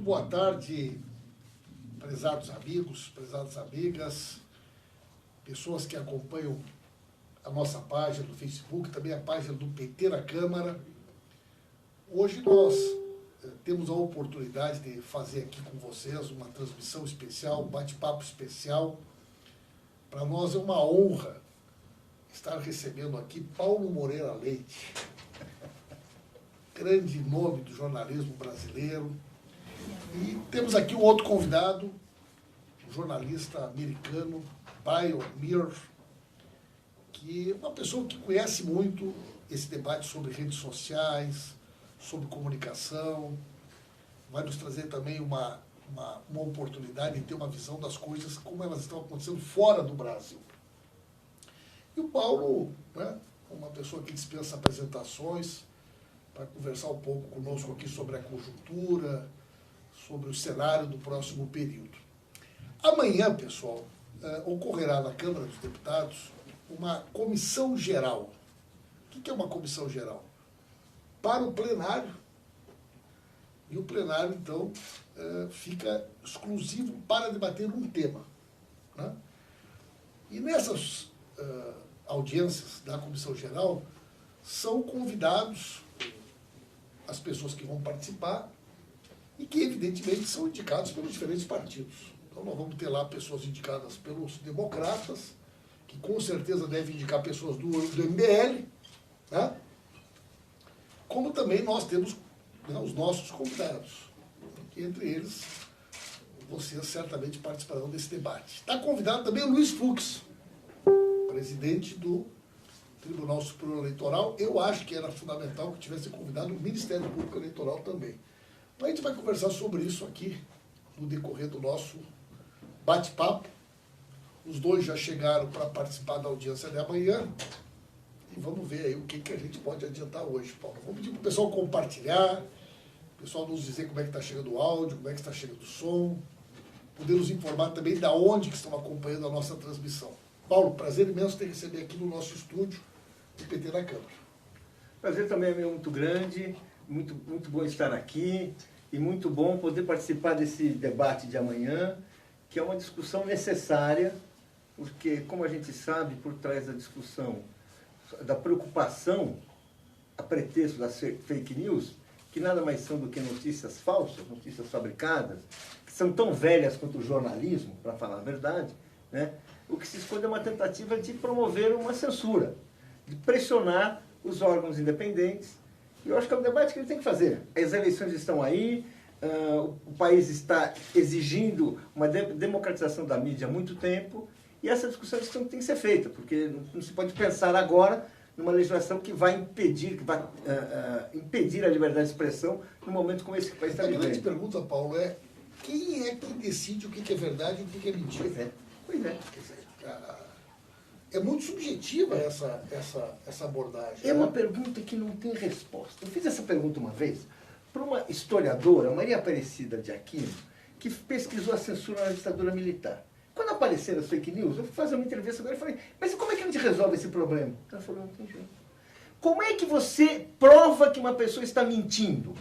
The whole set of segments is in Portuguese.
Muito boa tarde, prezados amigos, prezadas amigas, pessoas que acompanham a nossa página do Facebook, também a página do PT na Câmara. Hoje nós temos a oportunidade de fazer aqui com vocês uma transmissão especial, um bate-papo especial. Para nós é uma honra estar recebendo aqui Paulo Moreira Leite, grande nome do jornalismo brasileiro. E temos aqui um outro convidado, um jornalista americano, Brian Mier, que é uma pessoa que conhece muito esse debate sobre redes sociais, sobre comunicação, vai nos trazer também uma oportunidade de ter uma visão das coisas, como elas estão acontecendo fora do Brasil. E o Paulo, né, uma pessoa que dispensa apresentações, para conversar um pouco conosco aqui sobre a conjuntura, sobre o cenário do próximo período. Amanhã, pessoal, ocorrerá na Câmara dos Deputados uma comissão geral. O que é uma comissão geral? Para o plenário, e o plenário, então, fica exclusivo para debater um tema, né? E nessas audiências da comissão geral, são convidados as pessoas que vão participar e que, evidentemente, são indicados pelos diferentes partidos. Então, nós vamos ter lá pessoas indicadas pelos democratas, que com certeza devem indicar pessoas do MBL, né? Como também nós temos, né, os nossos convidados, que entre eles vocês certamente participarão desse debate. Está convidado também o Luiz Fux, presidente do Tribunal Superior Eleitoral. Eu acho que era fundamental que tivesse convidado o Ministério Público Eleitoral também. Então a gente vai conversar sobre isso aqui no decorrer do nosso bate-papo. Os dois já chegaram para participar da audiência de amanhã. E vamos ver aí o que a gente pode adiantar hoje, Paulo. Vamos pedir para o pessoal compartilhar, o pessoal nos dizer como é que está chegando o áudio, como é que está chegando o som, poder nos informar também de onde que estão acompanhando a nossa transmissão. Paulo, prazer imenso ter receber aqui no nosso estúdio do PT na Câmara. Prazer também é meu muito grande, muito bom estar aqui e muito bom poder participar desse debate de amanhã, que é uma discussão necessária, porque, como a gente sabe, por trás da discussão, da preocupação a pretexto das fake news, que nada mais são do que notícias falsas, notícias fabricadas, que são tão velhas quanto o jornalismo, para falar a verdade, né? O que se esconde é uma tentativa de promover uma censura, de pressionar os órgãos independentes. E eu acho que é um debate que ele tem que fazer. As eleições estão aí, o país está exigindo uma democratização da mídia há muito tempo, e essa discussão tem que ser feita, porque não se pode pensar agora numa legislação que vai impedir, impedir a liberdade de expressão num momento como esse que o país está vivendo. A grande pergunta, Paulo, é quem é que decide o que é verdade e o que é mentira? Pois é. Quer dizer, é muito subjetiva essa abordagem. É uma pergunta que não tem resposta. Eu fiz essa pergunta uma vez para uma historiadora, Maria Aparecida de Aquino, que pesquisou a censura na ditadura militar. Quando apareceram as fake news, eu fui fazer uma entrevista agora e falei, mas como é que a gente resolve esse problema? Ela falou, não tem jeito. Como é que você prova que uma pessoa está mentindo?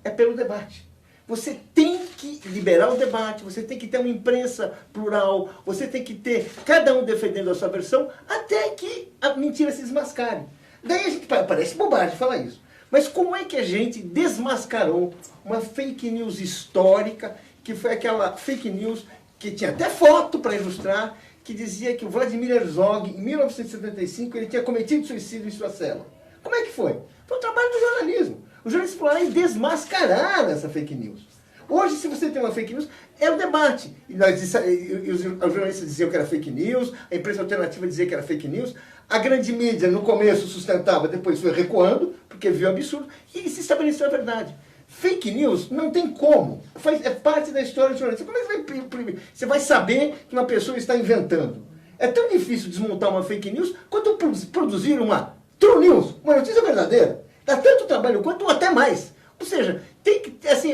É pelo debate. Você tem que liberar o debate, você tem que ter uma imprensa plural, você tem que ter cada um defendendo a sua versão, até que a mentira se desmascare. Daí a gente parece bobagem falar isso. Mas como é que a gente desmascarou uma fake news histórica, que foi aquela fake news que tinha até foto para ilustrar, que dizia que o Vladimir Herzog, em 1975, ele tinha cometido suicídio em sua cela. Como é que foi? Foi o trabalho do jornalismo. Os jornalistas foram lá e desmascararam essa fake news. Hoje, se você tem uma fake news, é o debate. Os jornalistas diziam que era fake news, a imprensa alternativa dizia que era fake news, a grande mídia, no começo, sustentava, depois foi recuando, porque viu absurdo, e se estabeleceu a verdade. Fake news não tem como. É parte da história do jornalismo. Como é que você vai saber que uma pessoa está inventando? É tão difícil desmontar uma fake news quanto produzir uma true news, uma notícia verdadeira. Dá tanto trabalho quanto, ou até mais. Ou seja, tem que, assim,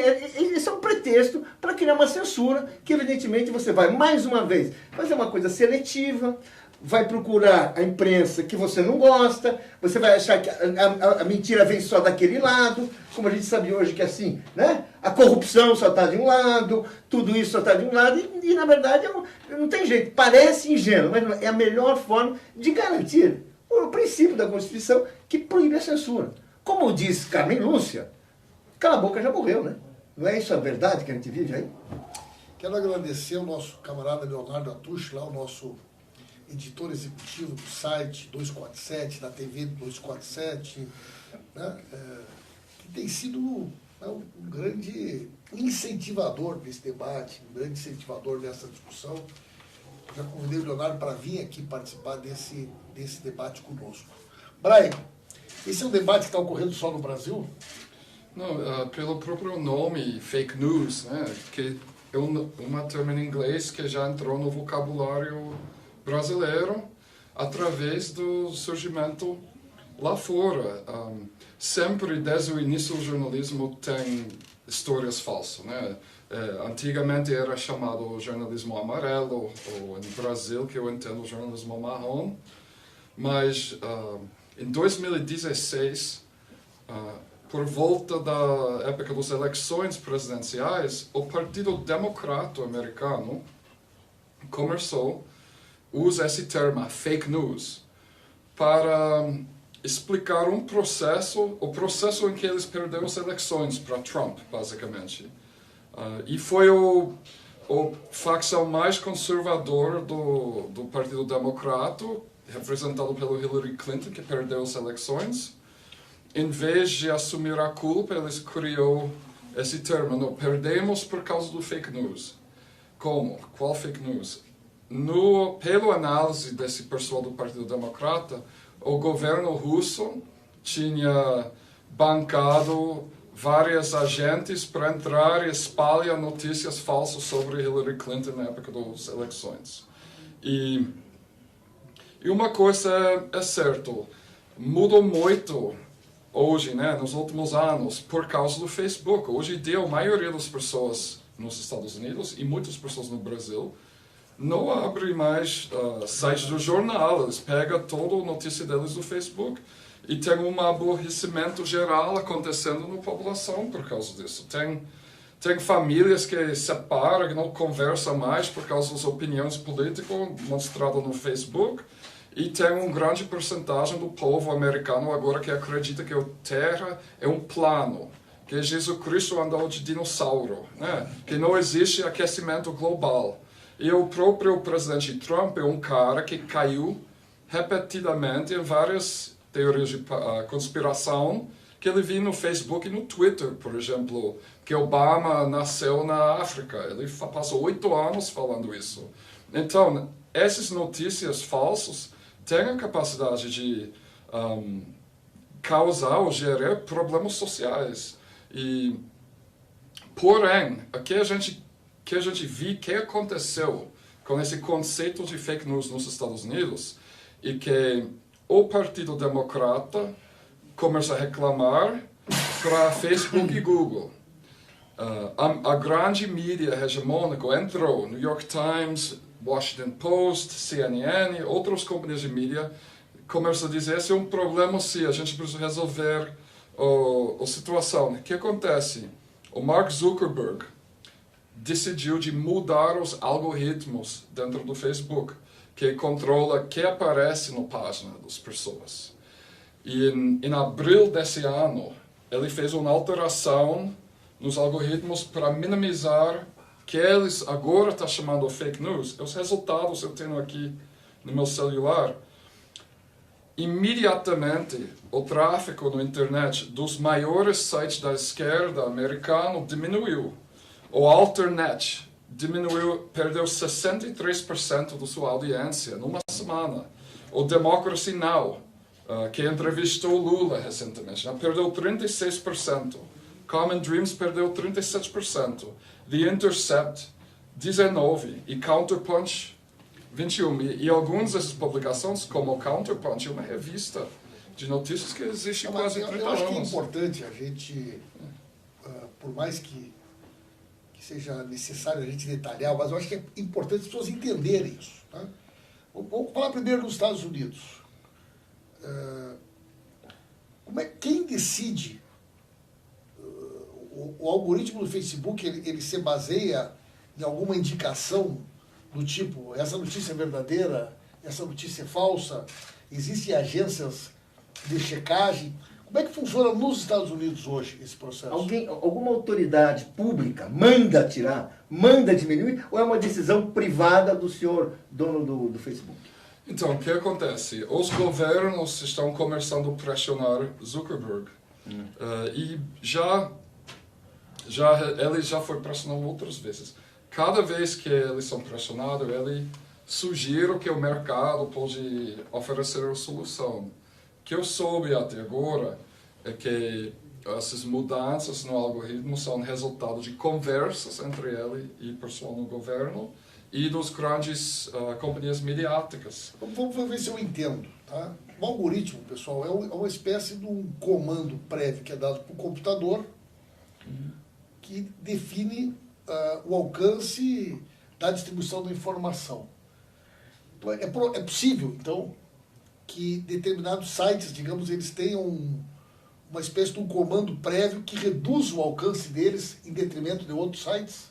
isso é um pretexto para criar uma censura que, evidentemente, você vai, mais uma vez, fazer uma coisa seletiva, vai procurar a imprensa que você não gosta, você vai achar que a mentira vem só daquele lado, como a gente sabe hoje que é assim, né? A corrupção só está de um lado, tudo isso só está de um lado, e na verdade não tem jeito, parece ingênuo, mas é a melhor forma de garantir o princípio da Constituição que proíbe a censura. Como diz Carmen Lúcia, cala a boca já morreu, né? Não é isso a verdade que a gente vive aí? Quero agradecer ao nosso camarada Leonardo Atush, lá o nosso editor executivo do site 247, da TV 247, né? Que tem sido um grande incentivador desse debate, um grande incentivador dessa discussão. Já convidei o Leonardo para vir aqui participar desse debate conosco. Brian, esse é um debate que está ocorrendo só no Brasil? Não, pelo próprio nome, fake news, né, que é uma termo em inglês que já entrou no vocabulário brasileiro através do surgimento lá fora. Sempre desde o início do jornalismo tem histórias falsas, né? Antigamente era chamado jornalismo amarelo, ou no Brasil, que eu entendo, jornalismo marrom, mas em 2016, por volta da época das eleições presidenciais, o Partido Democrata americano começou a usar esse termo, fake news, para explicar o processo em que eles perderam as eleições para Trump, basicamente. E foi a facção mais conservadora do Partido Democrata, representado pelo Hillary Clinton, que perdeu as eleições. Em vez de assumir a culpa, eles criou esse termo, não, perdemos por causa do fake news. Como? Qual fake news? Pela análise desse pessoal do Partido Democrata, o governo russo tinha bancado vários agentes para entrar e espalhar notícias falsas sobre Hillary Clinton na época das eleições. E uma coisa é certa, mudou muito hoje, né, nos últimos anos, por causa do Facebook. Hoje em dia, a maioria das pessoas nos Estados Unidos e muitas pessoas no Brasil não abrem mais sites do jornal, eles pegam toda a notícia deles do Facebook. E tem um aborrecimento geral acontecendo na população por causa disso. Tem famílias que se separam, que não conversam mais por causa das opiniões políticas mostradas no Facebook. E tem uma grande porcentagem do povo americano agora que acredita que a Terra é um plano, que Jesus Cristo andou de dinossauro, né? Que não existe aquecimento global. E o próprio presidente Trump é um cara que caiu repetidamente em várias teorias de conspiração que ele viu no Facebook e no Twitter, por exemplo, que Obama nasceu na África. Ele passou 8 anos falando isso. Então, essas notícias falsas têm a capacidade de causar ou gerar problemas sociais. Porém, o que a gente viu que aconteceu com esse conceito de fake news nos Estados Unidos e que o Partido Democrata começa a reclamar para Facebook e Google. A grande mídia hegemônica entrou, New York Times, Washington Post, CNN, outras companhias de mídia, começam a dizer que esse é um problema sim, a gente precisa resolver a situação. O que acontece? O Mark Zuckerberg decidiu de mudar os algoritmos dentro do Facebook, que controla o que aparece na página das pessoas. E em abril desse ano, ele fez uma alteração nos algoritmos para minimizar que eles agora estão chamando fake news. Os resultados eu tenho aqui no meu celular. Imediatamente, o tráfego na internet dos maiores sites da esquerda americana diminuiu. O Alternet diminuiu, perdeu 63% da sua audiência numa semana. O Democracy Now! Que entrevistou Lula recentemente, perdeu 36%. Common Dreams perdeu 37%. The Intercept, 19%. E Counterpunch, 21%. E algumas dessas publicações, como o Counterpunch, é uma revista de notícias que existe há quase 30 anos. Eu acho que é importante a gente, por mais que seja necessário a gente detalhar, mas eu acho que é importante as pessoas entenderem isso. Tá? Vamos falar primeiro dos Estados Unidos. Quem decide? O algoritmo do Facebook, ele se baseia em alguma indicação do tipo, essa notícia é verdadeira, essa notícia é falsa, existem agências de checagem. Como é que funciona nos Estados Unidos hoje esse processo? Alguma autoridade pública manda tirar, manda diminuir, ou é uma decisão privada do senhor dono do Facebook? Então, o que acontece? Os governos estão começando a pressionar Zuckerberg. E ele já foi pressionado outras vezes. Cada vez que eles são pressionados, ele sugere que o mercado pode oferecer a solução. O que eu soube até agora é que essas mudanças no algoritmo são resultado de conversas entre ele e o pessoal no governo e das grandes companhias mediáticas. Vamos ver se eu entendo. Tá? O algoritmo, pessoal, é uma espécie de um comando prévio que é dado para o computador que define o alcance da distribuição da informação. Então, é possível, então, que determinados sites, digamos, eles tenham uma espécie de um comando prévio que reduz o alcance deles em detrimento de outros sites?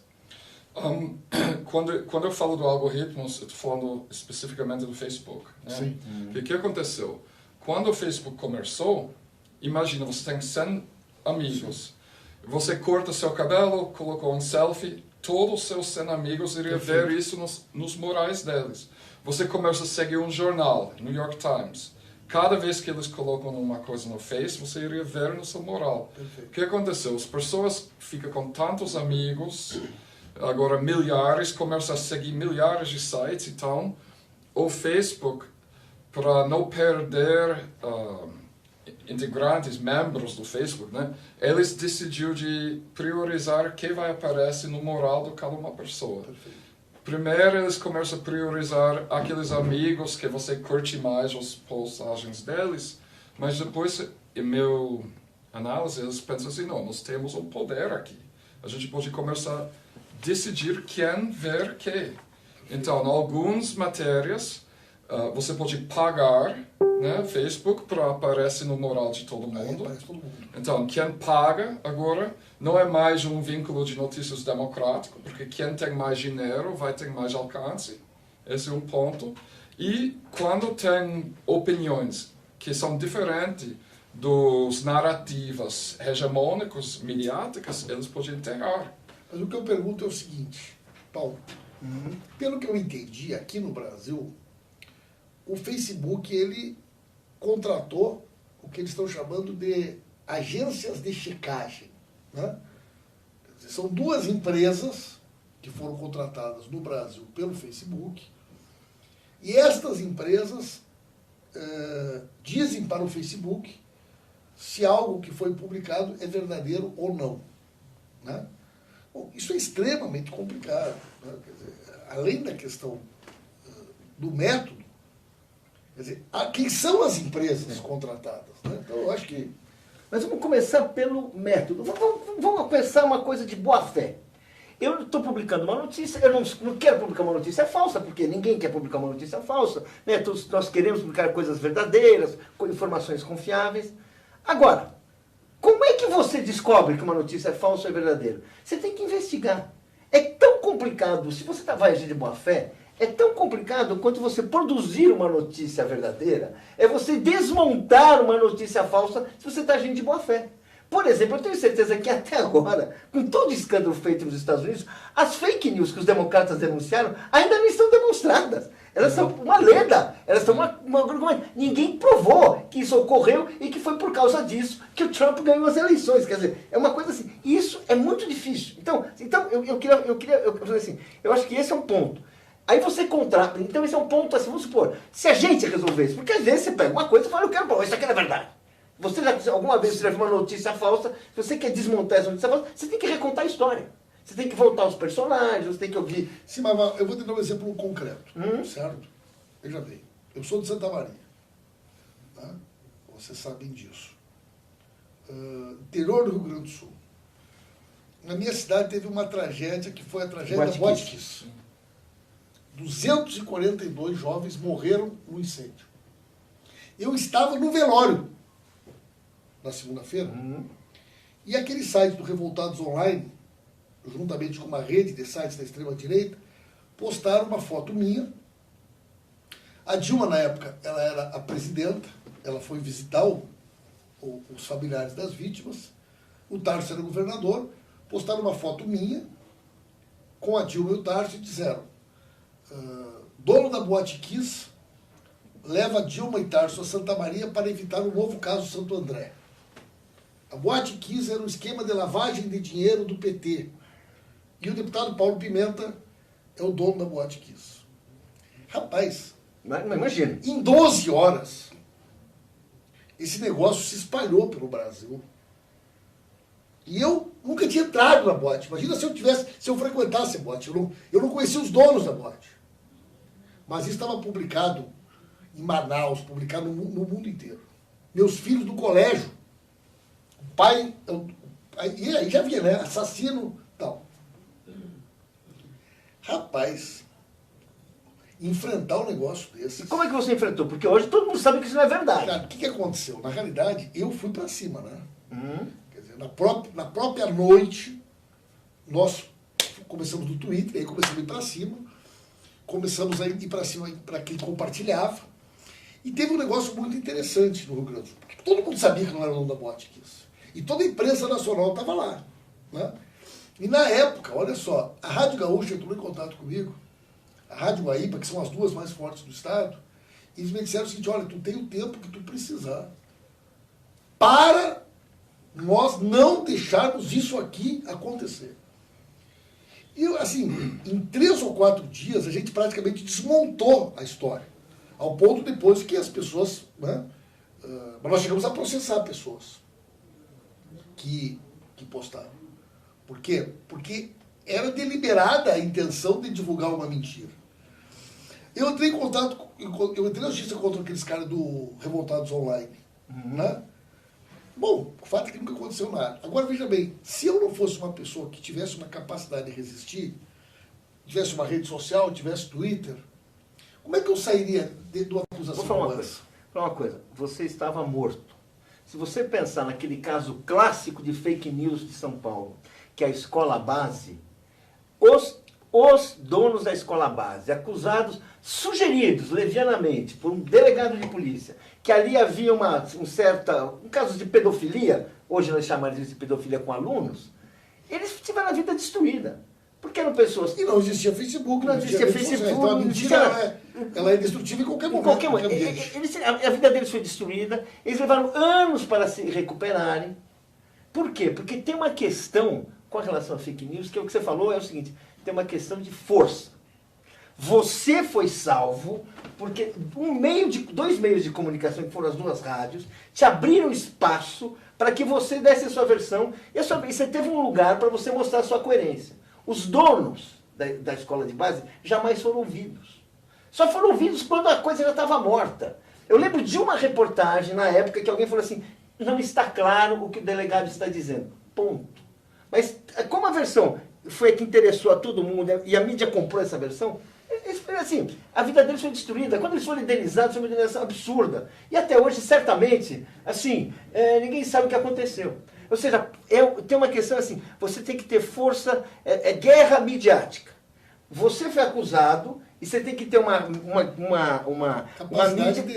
Quando eu falo do algoritmo, eu estou falando especificamente do Facebook. Né? Sim. O que aconteceu? Quando o Facebook começou, imagina, você tem 100 amigos. Você corta seu cabelo, colocou um selfie, todos os seus 100 amigos iriam ver isso nos murais deles. Você começa a seguir um jornal, New York Times. Cada vez que eles colocam uma coisa no Face, você iria ver no seu mural. Perfeito. O que aconteceu? As pessoas ficam com tantos amigos, agora milhares, começam a seguir milhares de sites. Então, o Facebook, para não perder integrantes, membros do Facebook, né, eles decidiram de priorizar quem vai aparecer no mural de cada uma pessoa. Perfeito. Primeiro, eles começam a priorizar aqueles amigos que você curte mais as postagens deles, mas depois, em meu análise, eles pensam assim, não, nós temos um poder aqui. A gente pode começar a decidir quem ver quê. Então, em algumas matérias, você pode pagar, né, Facebook para aparecer no mural de todo mundo. Então, quem paga agora não é mais um vínculo de notícias democrático, porque quem tem mais dinheiro vai ter mais alcance. Esse é um ponto. E quando tem opiniões que são diferentes das narrativas hegemônicas, midiáticas, eles podem enterrar. Mas o que eu pergunto é o seguinte, Paulo. Pelo que eu entendi, aqui no Brasil, o Facebook, ele contratou o que eles estão chamando de agências de checagem. Né? São duas empresas que foram contratadas no Brasil pelo Facebook, e estas empresas dizem para o Facebook se algo que foi publicado é verdadeiro ou não. Né? Bom, isso é extremamente complicado. Né? Quer dizer, além da questão do método, quer dizer, quem são as empresas contratadas? Né? Então, eu acho que... Mas vamos começar pelo método. Vamos começar uma coisa de boa fé. Eu estou publicando uma notícia, eu não quero publicar uma notícia falsa, porque ninguém quer publicar uma notícia falsa. Né? Todos nós queremos publicar coisas verdadeiras, informações confiáveis. Agora, como é que você descobre que uma notícia é falsa ou é verdadeira? Você tem que investigar. É tão complicado, se você vai agir de boa fé, é tão complicado quanto você produzir uma notícia verdadeira, é você desmontar uma notícia falsa se você está agindo de boa fé. Por exemplo, eu tenho certeza que até agora, com todo o escândalo feito nos Estados Unidos, as fake news que os democratas denunciaram ainda não estão demonstradas. Elas são uma lenda, elas são uma... Ninguém provou que isso ocorreu e que foi por causa disso que o Trump ganhou as eleições. Quer dizer, é uma coisa assim, isso é muito difícil. Então eu falei assim, eu acho que esse é um ponto. Aí você contrata, então esse é um ponto assim, vamos supor, se a gente resolvesse, porque às vezes você pega uma coisa e fala, eu quero, bom, isso aqui não é verdade. Alguma vez você já viu uma notícia falsa, se você quer desmontar essa notícia falsa, você tem que recontar a história. Você tem que voltar aos personagens, você tem que ouvir. Sim, mas eu vou te dar um exemplo concreto, certo? Veja bem, eu sou de Santa Maria. Tá? Vocês sabem disso. Interior do Rio Grande do Sul. Na minha cidade teve uma tragédia que foi a tragédia Botkiss. 242 jovens morreram no incêndio. Eu estava no velório na segunda-feira, e aquele site do Revoltados Online, juntamente com uma rede de sites da extrema-direita, postaram uma foto minha. A Dilma, na época, ela era a presidenta, ela foi visitar os familiares das vítimas, o Tarso era governador, postaram uma foto minha com a Dilma e o Tarso e disseram: dono da Boate Kiss leva Dilma e Tarso a Santa Maria para evitar um novo caso Santo André. A Boate Kiss era um esquema de lavagem de dinheiro do PT. E o deputado Paulo Pimenta é o dono da Boate Kiss. Rapaz, Mas imagina. em 12 horas, esse negócio se espalhou pelo Brasil. E eu nunca tinha entrado na boate. Imagina se eu frequentasse a boate. Eu não conhecia os donos da boate. Mas isso estava publicado em Manaus, publicado no mundo inteiro. Meus filhos do colégio, o pai, e aí já via, né? Assassino e tal. Rapaz, enfrentar um negócio desse. E como é que você enfrentou? Porque hoje todo mundo sabe que isso não é verdade. Cara, o que aconteceu? Na realidade, eu fui para cima, né? Quer dizer, na própria noite, nós começamos no Twitter, aí começamos a ir para cima, começamos a ir para cima para quem compartilhava, e teve um negócio muito interessante no Rio Grande do Sul, porque todo mundo sabia que não era o dono da Boate Kiss, e toda a imprensa nacional estava lá, né? E na época, olha só, a Rádio Gaúcha entrou em contato comigo, a Rádio Guaíba, que são as duas mais fortes do estado, e eles me disseram o seguinte: olha, tu tem o tempo que tu precisar para nós não deixarmos isso aqui acontecer. E, assim, em 3 ou 4 dias, a gente praticamente desmontou a história, ao ponto depois que as pessoas, né, mas nós chegamos a processar pessoas que postaram. Por quê? Porque era deliberada a intenção de divulgar uma mentira. Eu entrei em contato, eu entrei na justiça contra aqueles caras do Revoltados Online, né? Bom, o fato é que nunca aconteceu nada. Agora, veja bem, se eu não fosse uma pessoa que tivesse uma capacidade de resistir, tivesse uma rede social, tivesse Twitter, como é que eu sairia de uma acusação como essa? Vou falar uma coisa. Você estava morto. Se você pensar naquele caso clássico de fake news de São Paulo, que é a escola base, os donos da escola base, acusados, sugeridos levianamente por um delegado de polícia, que ali havia um caso de pedofilia, hoje nós chamamos de pedofilia com alunos, eles tiveram a vida destruída. Porque eram pessoas... E não existia Facebook, não existia Facebook. Então a mentira ela é destrutiva em qualquer momento. A vida deles foi destruída, eles levaram anos para se recuperarem. Por quê? Porque tem uma questão com relação a fake news, que é o que você falou, é o seguinte: tem uma questão de força. Você foi salvo porque dois meios de comunicação, que foram as duas rádios, te abriram espaço para que você desse a sua versão, e você teve um lugar para você mostrar a sua coerência. Os donos da escola de base jamais foram ouvidos. Só foram ouvidos quando a coisa já estava morta. Eu lembro de uma reportagem na época que alguém falou assim: não está claro o que o delegado está dizendo. Ponto. Mas como a versão foi a que interessou a todo mundo e a mídia comprou essa versão, assim, a vida deles foi destruída. Quando eles foram indenizados, foi uma indenização absurda. E até hoje, certamente, assim, ninguém sabe o que aconteceu. Ou seja, tem uma questão assim: você tem que ter força, guerra midiática. Você foi acusado e você tem que ter uma mídia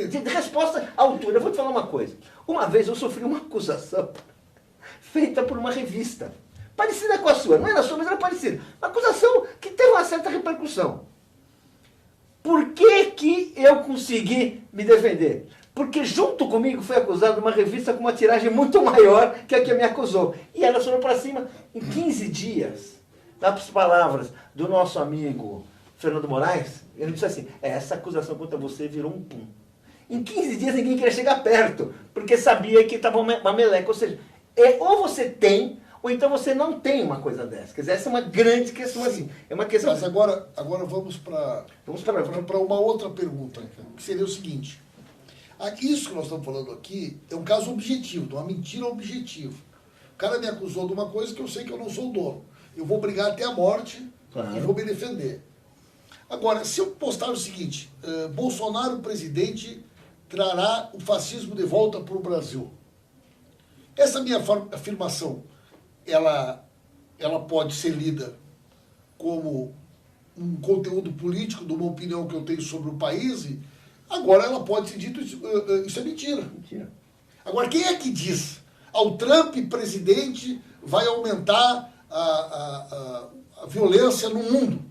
de resposta à altura. Eu vou te falar uma coisa. Uma vez eu sofri uma acusação feita por uma revista, parecida com a sua. Não era a sua, mas era parecida. Uma acusação que teve uma certa repercussão. Por que eu consegui me defender? Porque junto comigo foi acusado uma revista com uma tiragem muito maior que a que me acusou. E ela foram para cima em 15 dias. Das palavras do nosso amigo Fernando Moraes, ele disse assim: essa acusação contra você virou um pum. Em 15 dias ninguém queria chegar perto, porque sabia que estava uma meleca. Ou seja, ou você tem, ou então você não tem uma coisa dessa. Quer dizer, essa é uma grande questão assim. É uma questão. Mas agora vamos para uma outra pergunta, que seria o seguinte: isso que nós estamos falando aqui é um caso objetivo, de uma mentira objetiva. O cara me acusou de uma coisa que eu sei que eu não sou o dono. Eu vou brigar até a morte, claro, e vou me defender. Agora, se eu postar o seguinte, Bolsonaro presidente trará o fascismo de volta para o Brasil. Essa minha afirmação, ela pode ser lida como um conteúdo político de uma opinião que eu tenho sobre o país, e agora ela pode ser dito, isso é mentira. Mentira. Agora, quem é que diz? O Trump presidente vai aumentar a violência no mundo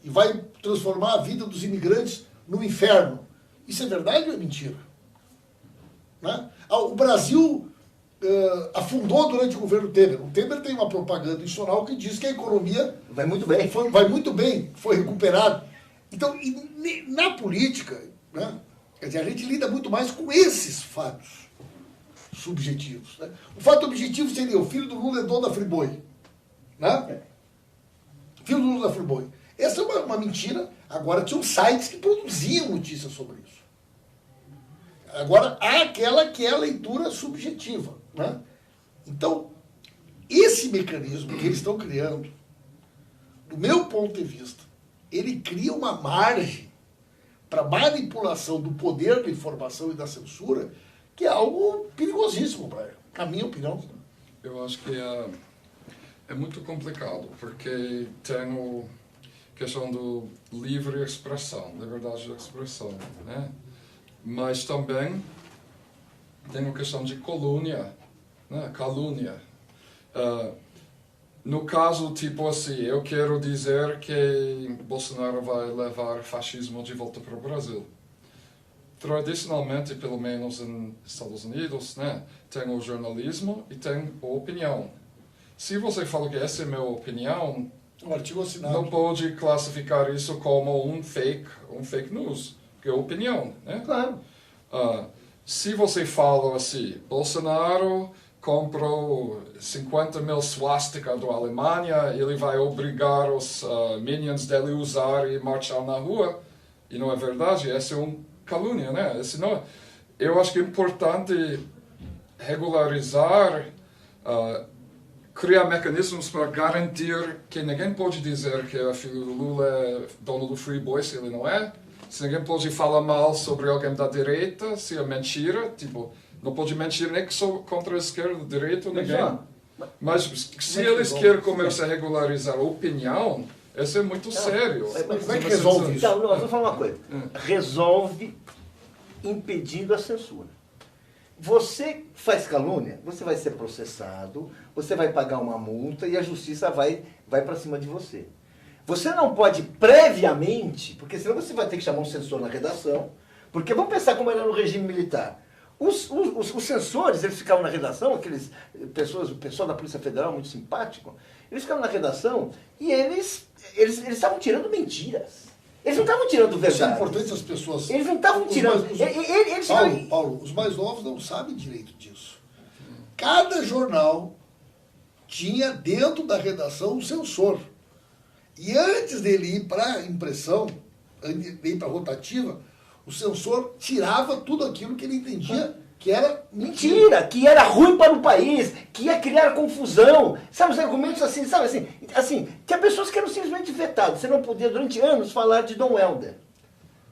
e vai transformar a vida dos imigrantes no inferno. Isso é verdade ou é mentira? Né? O Brasil afundou durante o governo Temer. O Temer tem uma propaganda institucional que diz que a economia vai muito bem. Vai muito bem, foi recuperado. Então, na política, né, quer dizer, a gente lida muito mais com esses fatos subjetivos. Né? O fato objetivo seria o filho do Lula é dono da Friboi. Né? Filho do Lula da Friboi. Essa é uma mentira. Agora, tinham sites que produziam notícias sobre isso. Agora, há aquela que é a leitura subjetiva. Né? Então, esse mecanismo que eles estão criando, do meu ponto de vista, ele cria uma margem para manipulação do poder da informação e da censura, que é algo perigosíssimo, na minminha opinião. Eu acho que é muito complicado, porque tem a questão do livre expressão, liberdade de expressão, né? Mas também tem a questão de calúnia, né? Calúnia. No caso, tipo assim, eu quero dizer que Bolsonaro vai levar fascismo de volta para o Brasil. Tradicionalmente, pelo menos nos Estados Unidos, né, tem o jornalismo e tem a opinião. Se você fala que essa é a minha opinião, um artigo assinado, não pode classificar isso como um fake news, porque é opinião, né? Claro. Se você fala assim, Bolsonaro comprou 50 mil swastika da Alemanha, ele vai obrigar os minions dele a usar e marchar na rua, e não é verdade, essa é uma calúnia, né? Eu acho que é importante regularizar, criar mecanismos para garantir que ninguém pode dizer que o filho do Lula é dono do Friboi se ele não é, se ninguém pode falar mal sobre alguém da direita, se é mentira, tipo, não pode mentir nem contra a esquerda, direita, ninguém. Mas se eles querem começar a regularizar a opinião, isso é muito sério. Como é que resolve isso? Não, eu vou falar uma coisa. Resolve impedindo a censura. Você faz calúnia, você vai ser processado, você vai pagar uma multa e a justiça vai para cima de você. Você não pode previamente, porque senão você vai ter que chamar um censor na redação, porque vamos pensar como era no regime militar. Os censores, eles ficavam na redação, o pessoal da Polícia Federal, muito simpático, eles ficavam na redação e eles estavam tirando mentiras. Eles não estavam tirando verdade. Isso é importante as pessoas... Eles não estavam tirando... Paulo, os mais novos não sabem direito disso. Cada jornal tinha dentro da redação um censor. E antes dele ir para a impressão, antes de ir para a rotativa, o censor tirava tudo aquilo que ele entendia que era mentira, que era ruim para o país, que ia criar confusão. Sabe, os argumentos assim, sabe, assim, tinha pessoas que eram simplesmente vetadas. Você não podia, durante anos, falar de Dom Helder.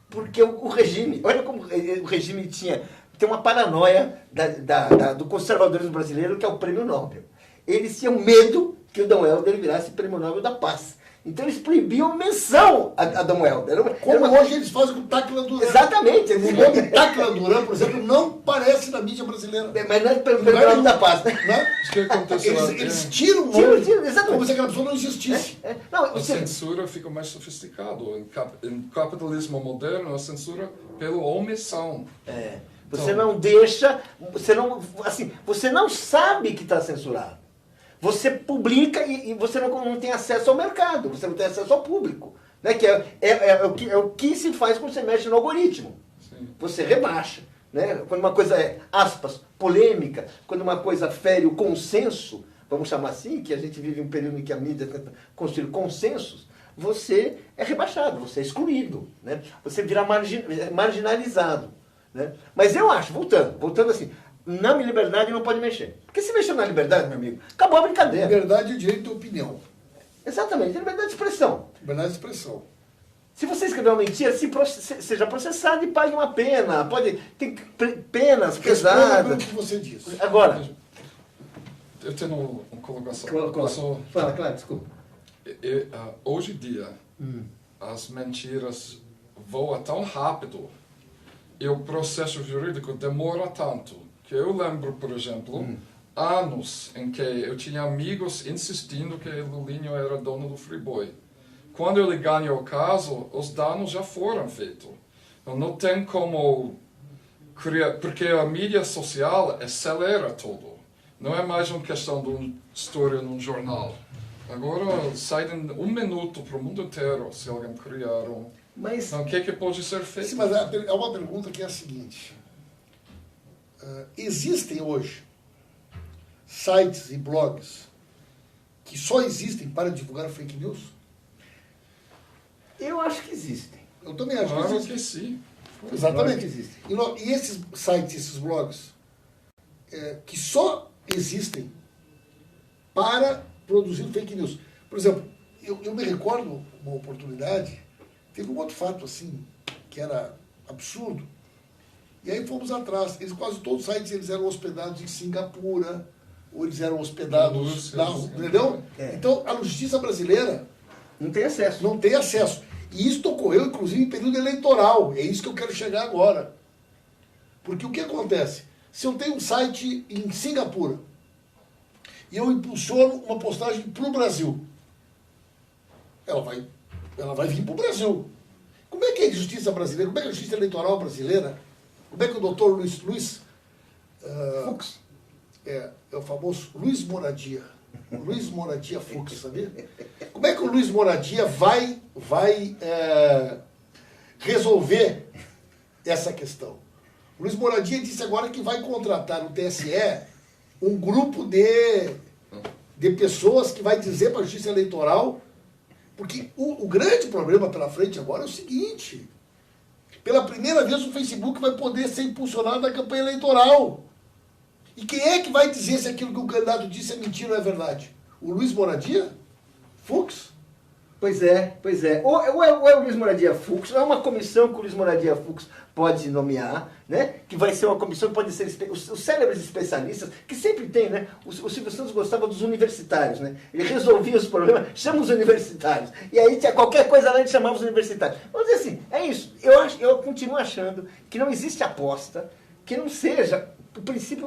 Porque o regime, olha como o regime tem uma paranoia do conservadorismo brasileiro, que é o Prêmio Nobel. Eles tinham medo que o Dom Helder virasse Prêmio Nobel da Paz. Então eles proibiam menção a Dom Helder. Como hoje eles fazem com o Táquila Duran. Exatamente. O nome Táquila Duran, por exemplo, não parece na mídia brasileira. Mas não é pelo Prêmio da Paz. Né? Isso que aconteceu eles tiram o nome, exatamente, como se aquela pessoa não existisse. A censura fica mais sofisticada. Em capitalismo moderno, a censura pela omissão. Você não deixa, você não sabe que está censurado. Você publica e você não tem acesso ao mercado, você não tem acesso ao público. Né? Que é o que se faz quando você mexe no algoritmo. Sim. Você rebaixa. Né? Quando uma coisa é, aspas, polêmica, quando uma coisa fere o consenso, vamos chamar assim, que a gente vive um período em que a mídia tenta construir consensos, você é rebaixado, você é excluído. Né? Você vira marginalizado. Né? Mas eu acho, voltando assim, na minha liberdade não pode mexer. Porque se mexer na liberdade, meu amigo, acabou a brincadeira. Liberdade é o direito de opinião. Exatamente, liberdade de expressão. Liberdade de expressão. Se você escrever uma mentira, seja processado e pague uma pena. Tem penas Responda pelo pesadas. que você disse. Agora, Eu tenho uma colocação. fala, claro, desculpa. Hoje em dia, as mentiras voam tão rápido e o processo jurídico demora tanto que eu lembro, por exemplo, anos em que eu tinha amigos insistindo que Lulinho era dono do Friboi. Quando ele ganha o caso, os danos já foram feitos. Então, não tem como criar, porque a mídia social acelera tudo. Não é mais uma questão de uma história num jornal. Agora sai em 1 minuto para o mundo inteiro se alguém criar um. Mas, Então, o que pode ser feito? Sim, mas é uma pergunta que é a seguinte. Existem hoje sites e blogs que só existem para divulgar fake news? eu acho que existem. Eu também acho que Claro existem. que sim. Exatamente. Claro que existem. E esses sites, esses blogs, que só existem para produzir fake news. Por exemplo, eu me recordo uma oportunidade, teve um outro fato assim, que era absurdo, e aí fomos atrás. Quase todos os sites eles eram hospedados em Singapura, ou eles eram hospedados na Rússia, entendeu? Então, a justiça brasileira Não tem acesso. não tem acesso. E isso ocorreu, inclusive, em período eleitoral. É isso que eu quero chegar agora. Porque o que acontece? Se eu tenho um site em Singapura e eu impulsiono uma postagem para o Brasil, ela vai vir para o Brasil. Como é que é a justiça brasileira? Como é que é a justiça eleitoral brasileira? Como é que o doutor Luiz Fux. é o famoso Luiz Moradia. Luiz Moradia Fux, sabia? Como é que o Luiz Moradia vai resolver essa questão? O Luiz Moradia disse agora que vai contratar no TSE um grupo de pessoas que vai dizer para a Justiça Eleitoral, porque o grande problema pela frente agora é o seguinte: pela primeira vez o Facebook vai poder ser impulsionado na campanha eleitoral. E quem é que vai dizer se aquilo que o candidato disse é mentira ou é verdade? O Luiz Moradia? Fux? Pois é. Ou é o Luiz Moradia Fux, ou é uma comissão que o Luiz Moradia Fux pode nomear, né? Que vai ser uma comissão que pode ser os célebres especialistas, que sempre tem, né? O Silvio Santos gostava dos universitários, né? Ele resolvia os problemas, chama os universitários. E aí tinha qualquer coisa lá, ele chamava os universitários. Vamos dizer assim, é isso. Eu continuo achando que não existe aposta que não seja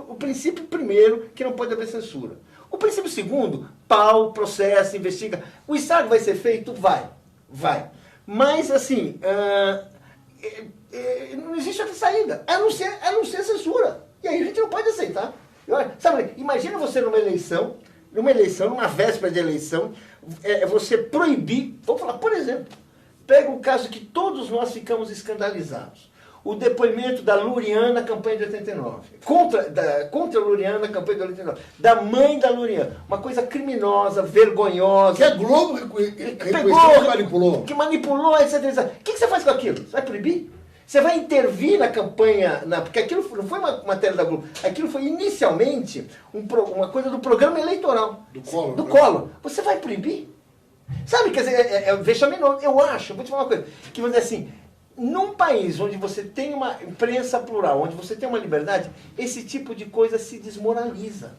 o princípio primeiro, que não pode haver censura. O princípio segundo, pau, processo, investiga. O estrago vai ser feito? Vai. Mas, assim, não existe outra saída, a não ser censura. E aí a gente não pode aceitar. Sabe, imagina você numa eleição, numa véspera de eleição, você proibir, vamos falar, por exemplo, pega um caso que todos nós ficamos escandalizados. O depoimento da Luriana na campanha de 89. Contra a Luriana na campanha de 89. Da mãe da Luriana. Uma coisa criminosa, vergonhosa. Que a Globo manipulou. Que manipulou, etc. O que você faz com aquilo? Você vai proibir? Você vai intervir na campanha, porque aquilo não foi uma matéria da Globo. Aquilo foi inicialmente uma coisa do programa eleitoral. Do Collor. Do Collor. Você vai proibir? Sabe, quer dizer, é vexaminoso. Eu acho, vou te falar uma coisa, que vamos dizer assim, num país onde você tem uma imprensa plural, onde você tem uma liberdade, esse tipo de coisa se desmoraliza,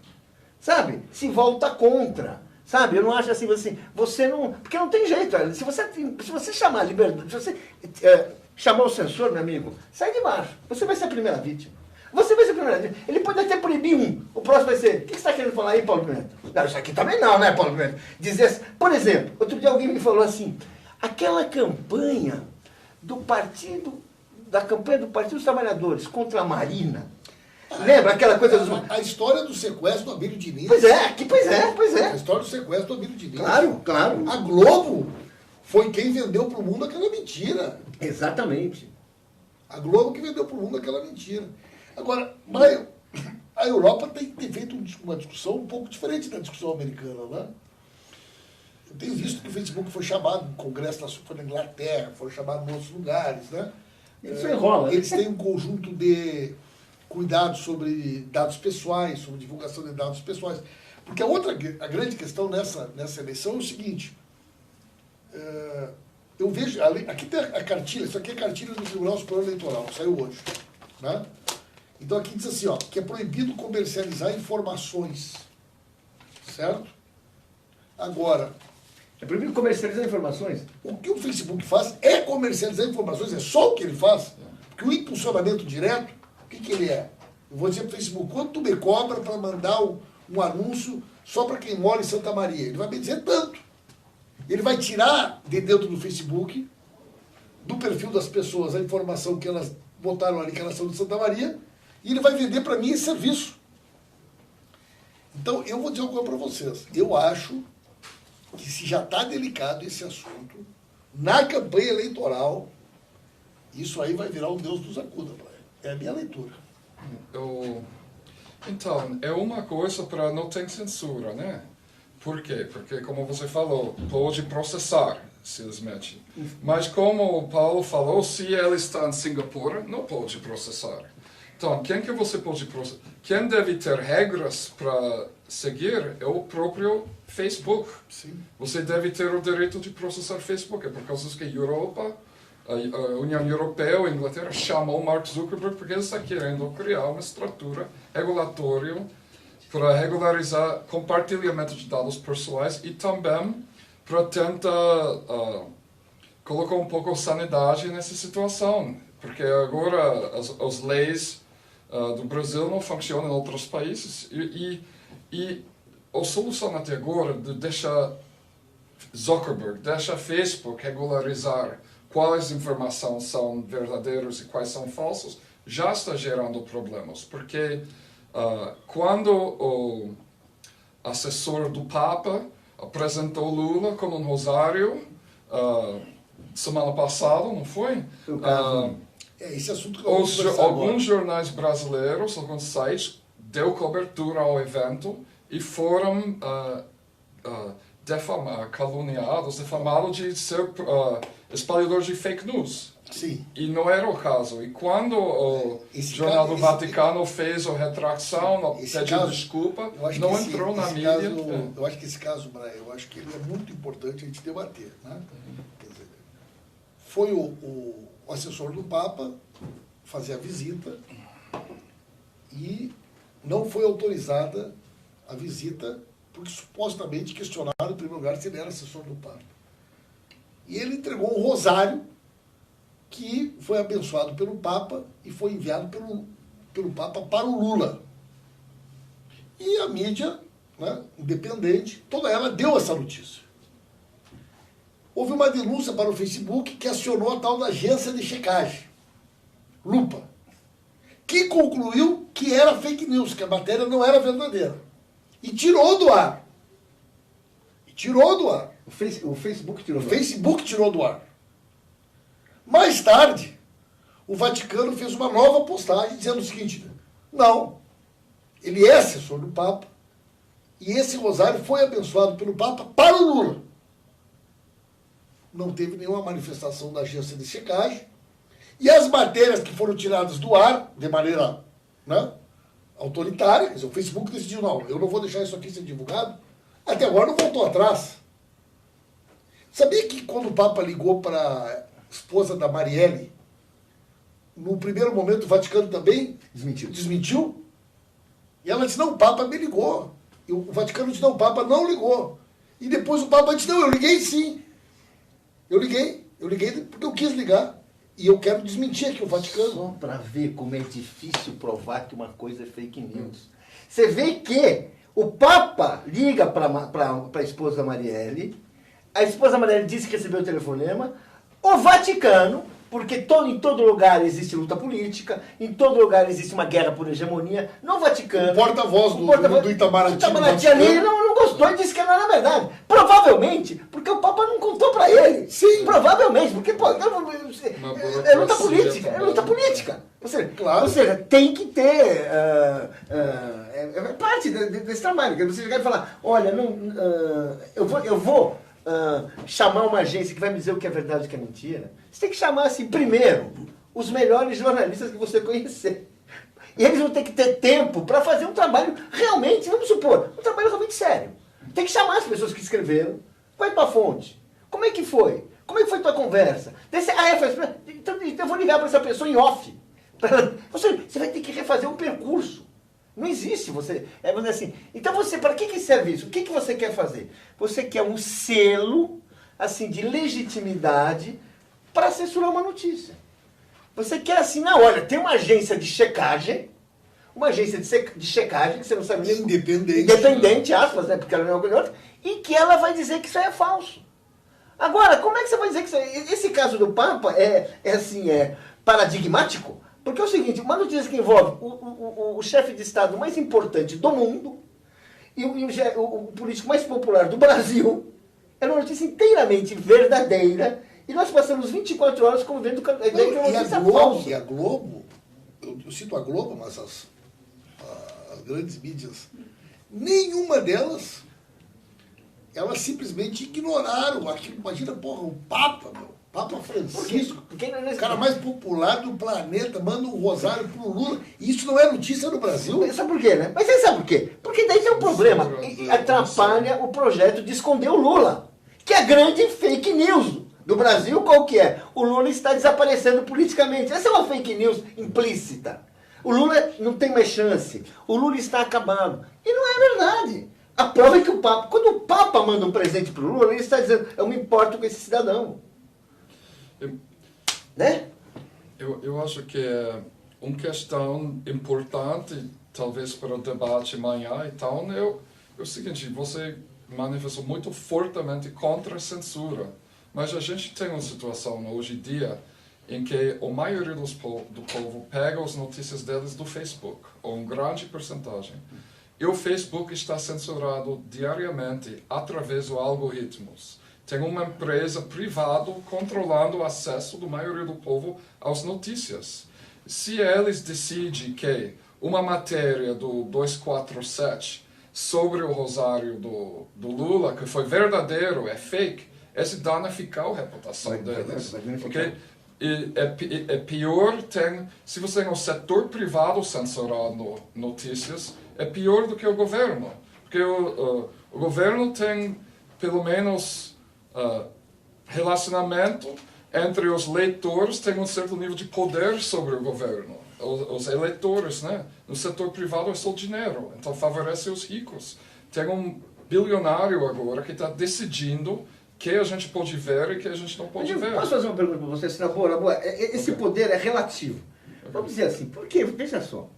sabe? Se volta contra, sabe? Eu não acho assim, você não... Porque não tem jeito, se você chamar a liberdade, se você chamar o censor, meu amigo, sai de baixo. Você vai ser a primeira vítima. Você vai ser a primeira vítima. Ele pode até proibir um. O próximo vai ser... O que você está querendo falar aí, Paulo Pimenta? Não, isso aqui também não, né, Paulo Pimenta? Dizer assim, por exemplo, outro dia alguém me falou assim, aquela campanha da campanha do Partido dos Trabalhadores contra a Marina. Lembra aquela coisa dos... A história do sequestro do Abílio Diniz. Pois é. A história do sequestro do Abílio Diniz. Claro. A Globo foi quem vendeu para o mundo aquela mentira. Exatamente. A Globo que vendeu para o mundo aquela mentira. Agora, a Europa tem feito uma discussão um pouco diferente da discussão americana, né? Eu tenho visto que o Facebook foi chamado no Congresso, foi na Inglaterra, foi chamado em outros lugares, né? Isso enrola. Eles têm um conjunto de cuidados sobre dados pessoais, sobre divulgação de dados pessoais. Porque a grande questão nessa eleição é o seguinte: eu vejo, aqui tem a cartilha, isso aqui é a cartilha do Tribunal Superior Eleitoral, saiu hoje. Né? Então aqui diz assim, ó, que é proibido comercializar informações. Certo? Agora, É proibido comercializar informações? o que o Facebook faz é comercializar informações, é só o que ele faz. Porque o impulsionamento direto, o que ele é? Eu vou dizer para o Facebook, quanto tu me cobra para mandar um anúncio só para quem mora em Santa Maria? Ele vai me dizer tanto. Ele vai tirar de dentro do Facebook, do perfil das pessoas, a informação que elas botaram ali que elas são de Santa Maria, e ele vai vender para mim esse serviço. Então, eu vou dizer uma coisa para vocês. Eu acho que se já está delicado esse assunto, na campanha eleitoral, isso aí vai virar um Deus nos acuda. É a minha leitura. Então, é uma coisa para não ter censura, né? Por quê? Porque, como você falou, pode processar se eles metem. Mas, como o Paulo falou, se ela está em Singapura, não pode processar. Então, quem que você pode processar? Quem deve ter regras para seguir é o próprio Facebook. Sim. Você deve ter o direito de processar Facebook. É por causa que a Europa, a União Europeia, a Inglaterra, chamou Mark Zuckerberg porque ele está querendo criar uma estrutura regulatória para regularizar compartilhamento de dados pessoais e também para tentar colocar um pouco de sanidade nessa situação. Porque agora as leis do Brasil não funcionam em outros países e a solução até agora de deixar Zuckerberg, deixar Facebook regularizar quais informações são verdadeiras e quais são falsas, já está gerando problemas. Porque quando o assessor do Papa apresentou Lula com um rosário semana passada, não foi? Esse assunto que alguns jornais brasileiros, alguns sites, deu cobertura ao evento e foram caluniados, defamados de ser espalhadores de fake news. Sim. E não era o caso. E quando o Jornal do Vaticano fez a retracção, pediu desculpa, não entrou na mídia. Eu acho que esse caso, Brian, eu acho que ele é muito importante a gente debater. Né? Quer dizer, foi o assessor do Papa fazer a visita e não foi autorizada a visita porque supostamente questionaram em primeiro lugar se ele era assessor do Papa. E ele entregou um rosário que foi abençoado pelo Papa e foi enviado pelo Papa para o Lula. E a mídia, né, independente, toda ela deu essa notícia. Houve uma denúncia para o Facebook que acionou a tal da agência de checagem, Lupa, que concluiu que era fake news, que a matéria não era verdadeira. E tirou do ar. O Facebook tirou do ar. O Facebook tirou do ar. Mais tarde, o Vaticano fez uma nova postagem dizendo o seguinte: não, ele é assessor do Papa e esse rosário foi abençoado pelo Papa para o Lula. Não teve nenhuma manifestação da agência de checagem e as matérias que foram tiradas do ar de maneira, né, autoritária, quer dizer, o Facebook decidiu, não, eu não vou deixar isso aqui ser divulgado, até agora não voltou atrás. Sabia que quando o Papa ligou para a esposa da Marielle, no primeiro momento o Vaticano também desmentiu? E ela disse, não, o Papa me ligou. E o Vaticano disse, não, o Papa não ligou. E depois o Papa disse, não, eu liguei sim. Eu liguei porque eu quis ligar. E eu quero desmentir aqui o Vaticano. Só para ver como é difícil provar que uma coisa é fake news. Você vê que o Papa liga para a esposa Marielle, a esposa Marielle diz que recebeu o telefonema, o Vaticano, porque em todo lugar existe luta política, em todo lugar existe uma guerra por hegemonia, no Vaticano... O porta-voz do Itamaraty. O Itamaraty ali não gostou e disse que não era verdade. Provavelmente, porque o Papa não contou para ele. Sim. Provavelmente, porque é luta política. É luta política. Claro. Ou seja, tem que ter... é parte desse trabalho. Você chegar e falar, olha, eu vou chamar uma agência que vai me dizer o que é verdade e o que é mentira. Você tem que chamar, assim, primeiro, os melhores jornalistas que você conhecer. E eles vão ter que ter tempo para fazer um trabalho realmente, vamos supor, um trabalho realmente sério. Tem que chamar as pessoas que escreveram, qual é a tua fonte? Como é que foi? Como é que foi tua conversa? Então eu vou ligar para essa pessoa em off. Você vai ter que refazer um percurso. Não existe você. Vamos dizer assim. Então para que serve isso? O que você quer fazer? Você quer um selo assim de legitimidade para censurar uma notícia. Você quer assim, não, olha, tem uma agência de checagem, de checagem, que você não sabe nem... Independente, aspas, né, porque ela não é alguma outra, e que ela vai dizer que isso aí é falso. Agora, como é que você vai dizer que isso aí... Esse caso do Papa é paradigmático, porque é o seguinte, uma notícia que envolve o chefe de Estado mais importante do mundo e o político mais popular do Brasil, é uma notícia inteiramente verdadeira, e nós passamos 24 horas convivendo com a ideia que é uma notícia falsa. E a Globo, eu cito a Globo, mas as grandes mídias, nenhuma delas, elas simplesmente ignoraram aquilo. Imagina, porra, o Papa, Papa Francisco, o cara mais popular do planeta, manda um rosário pro Lula. E isso não é notícia no Brasil. Sabe por quê, né? Mas você sabe por quê? Porque daí tem um problema. E atrapalha o projeto de esconder o Lula, que é a grande fake news do Brasil. Qual que é? O Lula está desaparecendo politicamente. Essa é uma fake news implícita. O Lula não tem mais chance. O Lula está acabado. E não é verdade. A prova é que quando o Papa manda um presente para o Lula, ele está dizendo, eu me importo com esse cidadão. Né? Eu acho que é uma questão importante, talvez para o debate amanhã e tal, é o seguinte, você manifestou muito fortemente contra a censura, mas a gente tem uma situação hoje em dia em que a maioria do povo pega as notícias deles do Facebook, ou uma grande porcentagem. E o Facebook está censurado diariamente através dos algoritmos. Tem uma empresa privada controlando o acesso da maioria do povo às notícias. Se eles decidem que uma matéria do 247 sobre o rosário do Lula, que foi verdadeiro, é fake, esse danifica a reputação deles. Okay? É pior, se você tem um setor privado censurando notícias, é pior do que o governo. Porque o governo tem, pelo menos, relacionamento entre os leitores, tem um certo nível de poder sobre o governo. Os eleitores, né? No setor privado é só dinheiro, então favorece os ricos. Tem um bilionário agora que está decidindo que a gente pode ver e que a gente não pode ver. Posso fazer uma pergunta para você, senador? Boa. Esse poder é relativo. Vamos dizer assim, por quê? Veja só,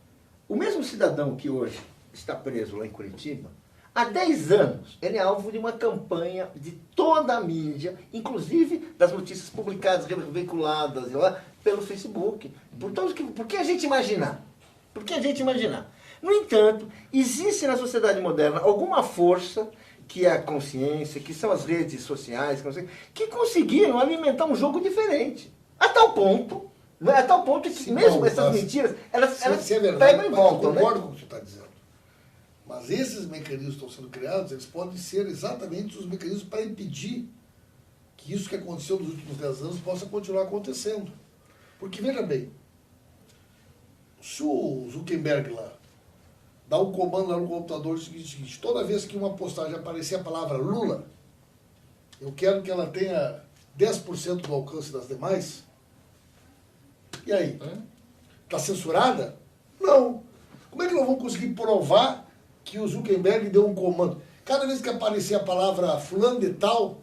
o mesmo cidadão que hoje está preso lá em Curitiba, há 10 anos, ele é alvo de uma campanha de toda a mídia, inclusive das notícias publicadas, veiculadas lá, pelo Facebook. Por que a gente imaginar? Por que a gente imaginar? No entanto, existe na sociedade moderna alguma força, que é a consciência, que são as redes sociais, que conseguiram alimentar um jogo diferente. A tal ponto que sim, mesmo essas mentiras, elas pegam e voltam. Eu concordo com o que você está dizendo. Mas esses mecanismos que estão sendo criados, eles podem ser exatamente os mecanismos para impedir que isso que aconteceu nos últimos 10 anos possa continuar acontecendo. Porque, veja bem, se o Zuckerberg lá dá um comando lá no computador o seguinte, toda vez que uma postagem aparecer a palavra Lula, eu quero que ela tenha 10% do alcance das demais. E aí? Está censurada? Não. Como é que nós vamos conseguir provar que o Zuckerberg deu um comando? Cada vez que aparecer a palavra fulano de tal,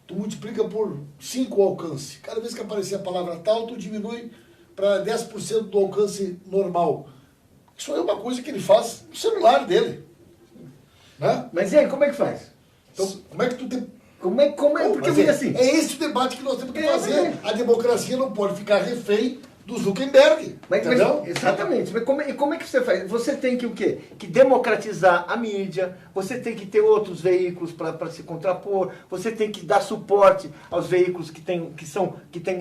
tu multiplica por 5 o alcance. Cada vez que aparecer a palavra tal, tu diminui para 10% do alcance normal. Isso é uma coisa que ele faz no celular dele. Né? Mas e aí, como é que faz? Então, como é que tu tem... Como é? Porque assim... É esse o debate que nós temos que fazer. A democracia não pode ficar refém do Zuckerberg. Entendeu? Exatamente. Mas como é que você faz? Você tem que o quê? Que democratizar a mídia, você tem que ter outros veículos para se contrapor, você tem que dar suporte aos veículos que têm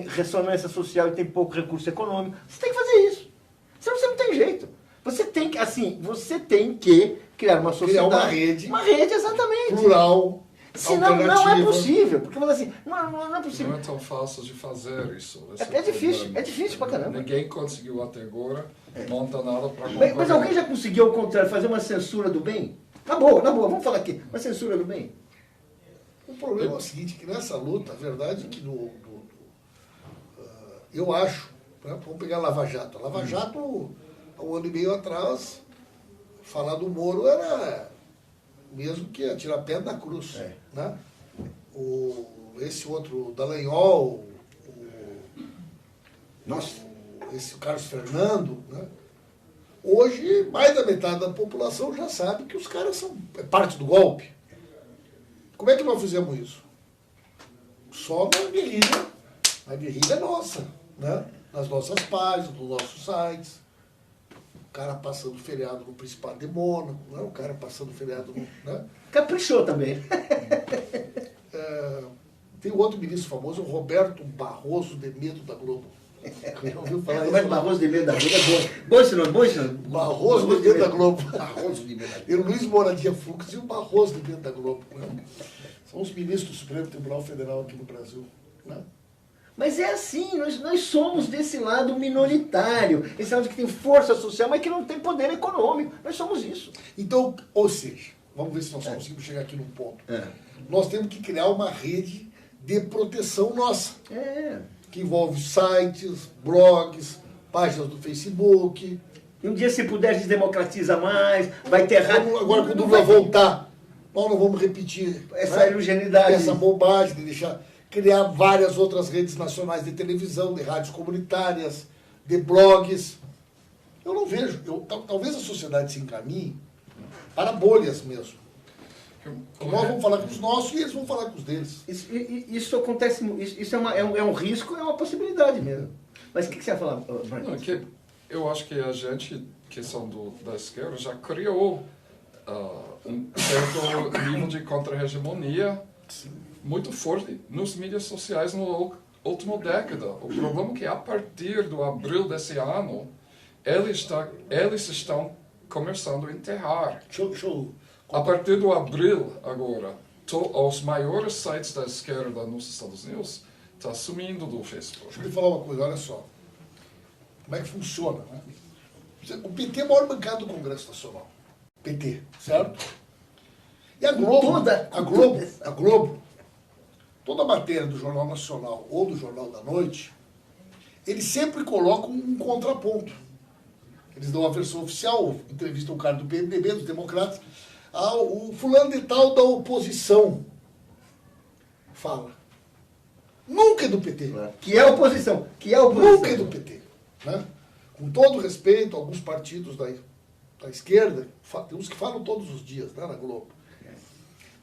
ressonância social e têm pouco recurso econômico. Você tem que fazer isso. Senão você não tem jeito. Você tem que criar uma sociedade. Uma rede, exatamente. Plural. Senão não é possível. Porque assim, não é possível. Não é tão fácil de fazer isso. É difícil pra caramba. Ninguém conseguiu até agora, monta nada para Mas alguém já conseguiu, ao contrário, fazer uma censura do bem? Na boa, vamos falar aqui. Uma censura do bem. O problema é o seguinte, que nessa luta, a verdade é que eu acho, né, vamos pegar a Lava Jato. A Lava Jato, há um ano e meio atrás, falar do Moro era mesmo que atirar pedra na cruz. Né? Esse outro, Dallagnol, esse Carlos Fernando, né? Hoje, mais da metade da população já sabe que os caras são parte do golpe. Como é que nós fizemos isso? Só na guerrilha. A guerrilha é nossa, né? Nas nossas páginas, nos nossos sites. O cara passando feriado no Principado de Mônaco, né? O cara passando feriado no... Né? Caprichou também. Tem um outro ministro famoso, o Roberto Barroso de Medo da Globo. Já ouviu falar Roberto Barroso de Medo da Globo? É bom esse nome, bom esse nome. Barroso de Medo da Globo. Barroso de Medo da Globo. E o Luiz Moradia Fux e o Barroso de Medo da Globo. Né? São os ministros do Supremo Tribunal Federal aqui no Brasil. Né? Mas é assim, nós somos desse lado minoritário, esse lado que tem força social, mas que não tem poder econômico. Nós somos isso. Então, ou seja, vamos ver se nós conseguimos chegar aqui num ponto. Nós temos que criar uma rede de proteção nossa. Que envolve sites, blogs, páginas do Facebook. E um dia, se puder, desdemocratiza mais, vai ter rádio. Agora, quando o Lula voltar, nós não vamos repetir essa ilugenidade. Essa bobagem de criar várias outras redes nacionais de televisão, de rádios comunitárias, de blogs. Eu não vejo. Talvez a sociedade se encaminhe para bolhas mesmo. Nós vamos falar com os nossos e eles vão falar com os deles. Isso acontece, isso é um risco, é uma possibilidade mesmo. Mas o que você vai falar, Branco? Eu acho que a gente, que são da esquerda, já criou um certo nível de contra-hegemonia muito forte nos mídias sociais na última década. O problema é que, a partir do abril desse ano, eles estão começando a enterrar. A partir do abril, agora, os maiores sites da esquerda nos Estados Unidos estão sumindo do Facebook. Deixa eu lhe falar uma coisa, olha só. Como é que funciona, né? O PT é a maior bancada do Congresso Nacional. PT, certo? E a Globo, toda a matéria do Jornal Nacional ou do Jornal da Noite, eles sempre colocam um contraponto. Eles dão a versão oficial, entrevistam o cara do PMDB, dos democratas, o fulano de tal da oposição fala. Nunca é do PT. Que é oposição. Nunca é do PT. Né? Com todo respeito a alguns partidos da esquerda, tem uns que falam todos os dias, né, na Globo.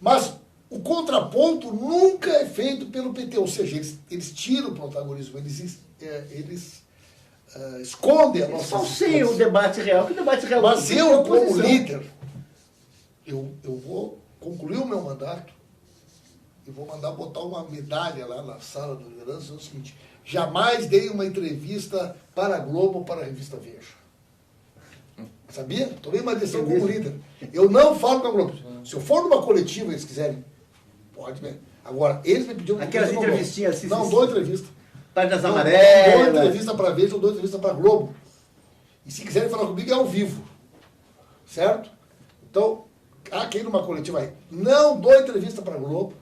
Mas o contraponto nunca é feito pelo PT, ou seja, eles tiram o protagonismo, eles escondem a nossa falseiam o debate real, que o debate real... Mas eu, como líder, eu vou concluir o meu mandato e vou mandar botar uma medalha lá na sala da liderança, é o seguinte: jamais dei uma entrevista para a Globo ou para a revista Veja. Sabia? Tomei uma decisão como líder. Eu não falo com a Globo. Se eu for numa coletiva e eles quiserem, pode ver. Agora, eles me pediram... Aquelas entrevistinhas... Não, dou entrevista. Páginas amarelas. Dou entrevista para a Veja ou dou entrevista para a Globo. E se quiserem falar comigo, é ao vivo. Certo? Então, quem numa coletiva aí, não dou entrevista para a Globo,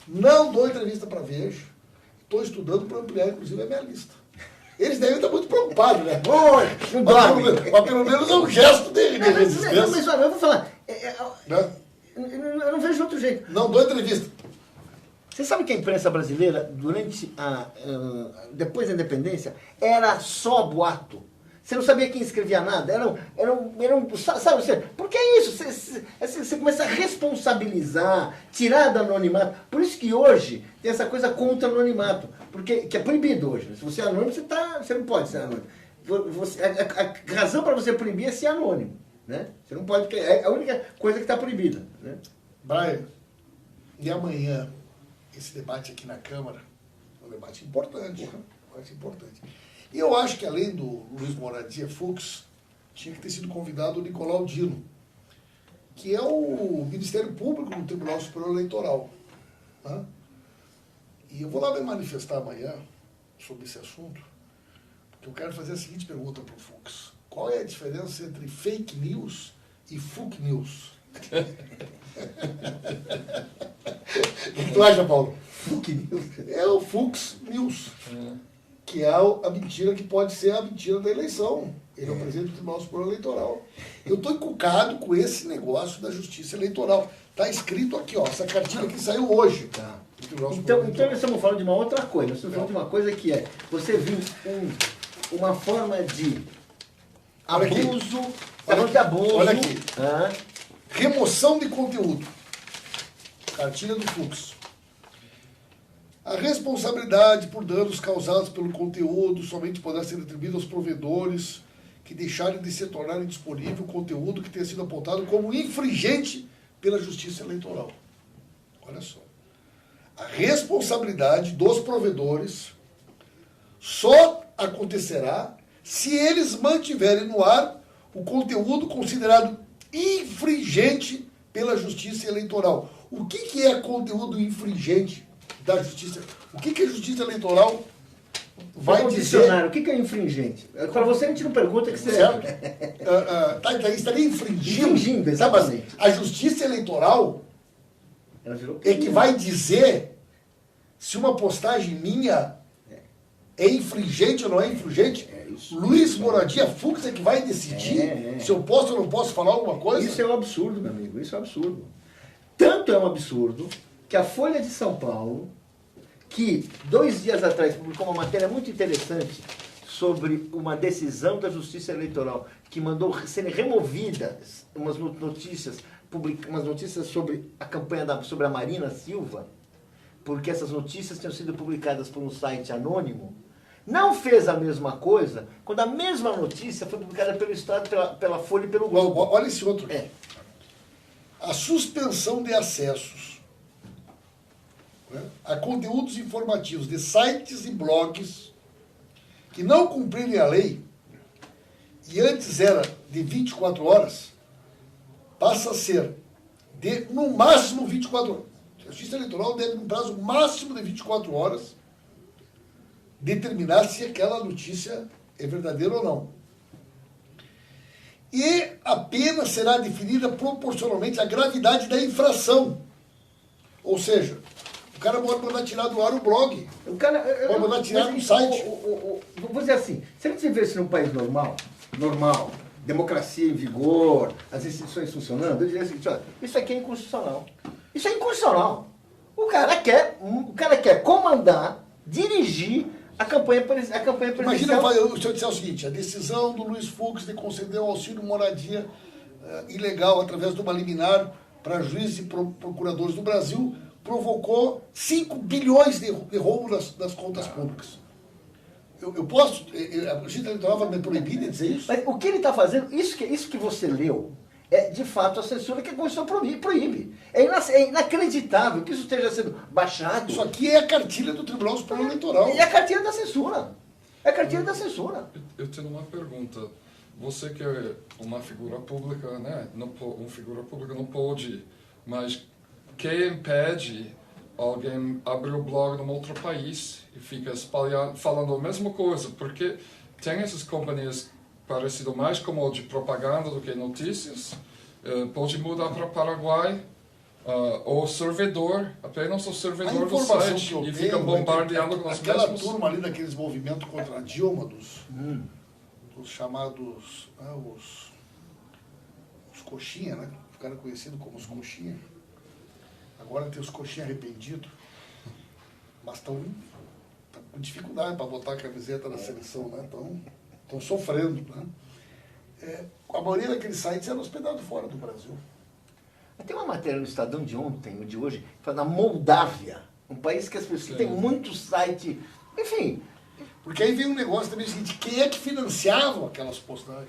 não dou entrevista para a Veja, estou estudando para ampliar, inclusive, a minha lista. Eles devem estar muito preocupados, né? Mas pelo menos é um gesto de resistência. Mas olha, eu vou falar. Eu não vejo outro jeito. Não dou entrevista. Você sabe que a imprensa brasileira, depois da independência, era só boato. Você não sabia quem escrevia nada. Sabe, porque é isso. Você começa a responsabilizar, tirar do anonimato. Por isso que hoje tem essa coisa contra o anonimato. Que é proibido hoje. Se você é anônimo, você não pode ser anônimo. A razão para você proibir é ser anônimo. Né? Você não pode... É a única coisa que está proibida. Né? Brian, e amanhã, esse debate aqui na Câmara, é um debate importante. E eu acho que, além do Luiz Moradia Fux, tinha que ter sido convidado o Nicolau Dino, que é o Ministério Público do Tribunal Superior Eleitoral. Né? E eu vou lá me manifestar amanhã sobre esse assunto, porque eu quero fazer a seguinte pergunta para o Fux: qual é a diferença entre fake news e fake news? O que tu acha, Paulo? Fake News. É o Fux News, que é a mentira que pode ser a mentira da eleição. Ele é o presidente do Tribunal Superior Eleitoral. Eu estou encucado com esse negócio da justiça eleitoral. Está escrito aqui, ó, essa cartilha que saiu hoje. Tá. do Tribunal Superior Então Eleitoral. nós estamos falando de uma outra coisa. Nós estamos falando de uma coisa que é, você viu uma forma de Olha aqui. abuso, Olha de abuso. Olha aqui. Ah, Remoção de conteúdo. Cartilha do Fux. A responsabilidade por danos causados pelo conteúdo somente poderá ser atribuída aos provedores que deixarem de se tornar indisponível o conteúdo que tenha sido apontado como infringente pela Justiça Eleitoral. Olha só. A responsabilidade dos provedores só acontecerá se eles mantiverem no ar o conteúdo considerado infringente pela Justiça Eleitoral. O que é conteúdo infringente da Justiça? O que a Justiça Eleitoral vai vamos dizer? dicionário, o que é infringente? Para você a gente não pergunta que você... Certo? Estaria infringindo. Infringindo, exatamente. A Justiça Eleitoral Ela virou é que vai dizer se uma postagem minha é infringente ou não é infringente. É isso. Luiz Moradia Fux é que vai decidir se eu posso ou não posso falar alguma coisa. Isso é um absurdo, meu amigo, isso é um absurdo. Tanto é um absurdo que a Folha de São Paulo, que 2 dias atrás publicou uma matéria muito interessante sobre uma decisão da Justiça Eleitoral que mandou serem removidas umas notícias sobre a campanha sobre a Marina Silva, porque essas notícias tinham sido publicadas por um site anônimo, não fez a mesma coisa quando a mesma notícia foi publicada pelo Estado, pela Folha e pelo Globo. Olha esse outro aqui. É. A suspensão de acessos, né, a conteúdos informativos de sites e blogs que não cumprirem a lei, e antes era de 24 horas, passa a ser de, no máximo, 24 horas. A Justiça Eleitoral deve, no prazo máximo de 24 horas, determinar se aquela notícia é verdadeira ou não. E a pena será definida proporcionalmente à gravidade da infração. Ou seja, o cara pode mandar tirar do ar o blog. O cara, Pode mandar tirar do site. Vou dizer assim, se a gente vivesse num país normal, democracia em vigor, as instituições funcionando, eu diria assim, olha, isso aqui é inconstitucional. Isso é inconstitucional. O cara quer comandar, dirigir a campanha presidencial. Imagina se eu disser o seguinte: a decisão do Luiz Fux de conceder o auxílio moradia ilegal através de uma liminar para juízes e procuradores do Brasil provocou 5 bilhões de roubo das contas públicas. Eu posso, a Justiça Eleitoral vai me proibir de dizer isso? Mas o que ele está fazendo, isso que você leu, é de fato a censura que a Constituição proíbe. É inacreditável que isso esteja sendo baixado. Isso aqui é a cartilha do Tribunal Superior Eleitoral. É a cartilha da censura. É a cartilha da censura. Eu tenho uma pergunta. Você que é uma figura pública, né? Uma figura pública não pode, mas que impede alguém abrir o blog num outro país e fica espalhando, falando a mesma coisa? Porque tem essas companhias parecidas mais como de propaganda do que notícias. Pode mudar para Paraguai. O servidor, apenas o servidor do site, e fica bombardeando com os aquela mesmos... turma ali daqueles movimentos contra a Dilma, dos chamados os coxinha, né? Ficaram conhecidos como os coxinha. Agora tem os coxinha arrependidos, mas estão com dificuldade para botar a camiseta da seleção, né? Estão sofrendo, né? A maioria daqueles sites eram hospedados fora do Brasil. Tem uma matéria no Estadão de ontem, ou de hoje, falando da Moldávia, um país que as pessoas têm muito site, enfim. Porque aí vem um negócio também seguinte: quem é que financiava aquelas postagens?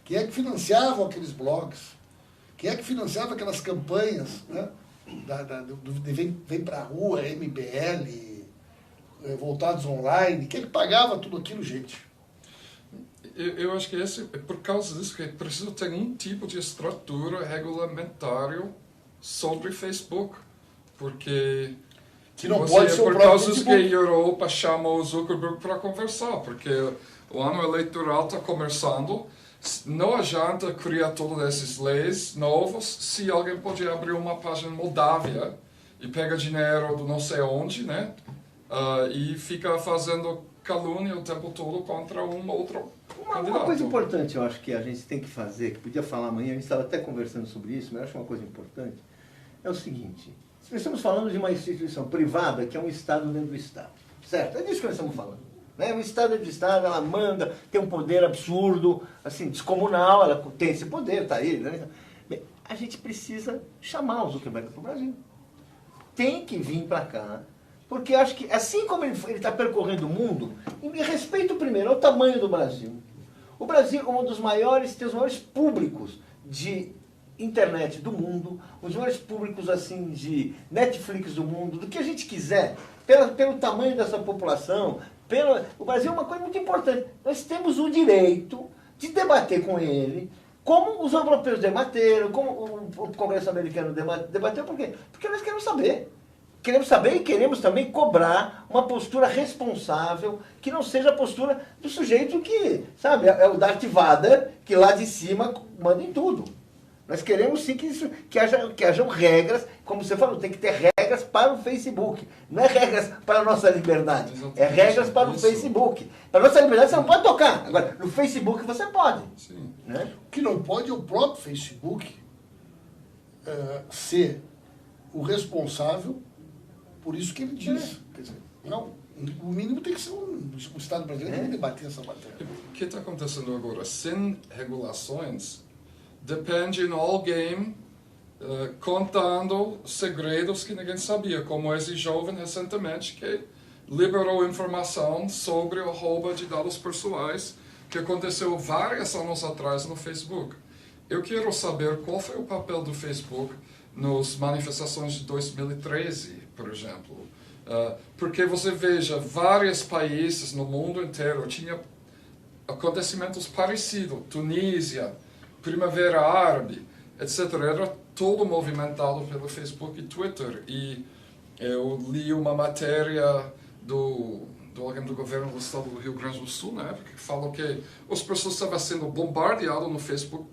Quem é que financiava aqueles blogs? Quem é que financiava aquelas campanhas, né? Vem pra rua, MBL, Voltados Online? Quem é que pagava tudo aquilo, gente? Eu acho que é por causa disso que é preciso ter um tipo de estrutura regulamentária sobre Facebook, porque que não pode ser por causa disso que a Europa chama o Zuckerberg para conversar, porque o ano eleitoral está começando, não adianta criar todas essas leis novas se alguém pode abrir uma página em Moldávia e pega dinheiro do não sei onde, né? E fica fazendo calúnia o tempo todo contra um outro candidato. Uma coisa importante, eu acho que a gente tem que fazer, que podia falar amanhã, a gente estava até conversando sobre isso, mas eu acho uma coisa importante, é o seguinte: nós estamos falando de uma instituição privada que é um Estado dentro do Estado, certo? É disso que nós estamos falando. Né? Um Estado dentro do Estado, ela manda, tem um poder absurdo, assim, descomunal, ela tem esse poder, está aí. Né? Bem, a gente precisa chamar o Zuckerberg para o Brasil. Tem que vir para cá, porque acho que, assim como ele está percorrendo o mundo, em respeito primeiro ao tamanho do Brasil. O Brasil é um dos maiores, tem os maiores públicos de internet do mundo, os maiores públicos assim de Netflix do mundo, do que a gente quiser, pelo tamanho dessa população. O Brasil é uma coisa muito importante. Nós temos o direito de debater com ele, como os europeus debateram, como o Congresso americano debateu. Por quê? Porque nós queremos saber. Queremos saber e queremos também cobrar uma postura responsável, que não seja a postura do sujeito que, sabe, é o Darth Vader, que lá de cima manda em tudo. Nós queremos sim que hajam regras, como você falou, tem que ter regras para o Facebook. Não é regras para a nossa liberdade, é regras para o Facebook. Para a nossa liberdade você não pode tocar, agora no Facebook você pode. Sim. Né? O que não pode é o próprio Facebook ser o responsável por isso que ele diz. Quer dizer, não, o mínimo tem que ser o Estado brasileiro tem que debater essa matéria. O que está acontecendo agora? Sem regulações, depende no all game, contando segredos que ninguém sabia, como esse jovem recentemente que liberou informação sobre o roubo de dados pessoais que aconteceu vários anos atrás no Facebook. Eu quero saber qual foi o papel do Facebook nas manifestações de 2013, por exemplo. Porque você veja, vários países no mundo inteiro tinham acontecimentos parecidos. Tunísia, Primavera Árabe, etc. Era todo movimentado pelo Facebook e Twitter. E eu li uma matéria do alguém do governo do estado do Rio Grande do Sul, né, que falou que as pessoas estavam sendo bombardeadas no Facebook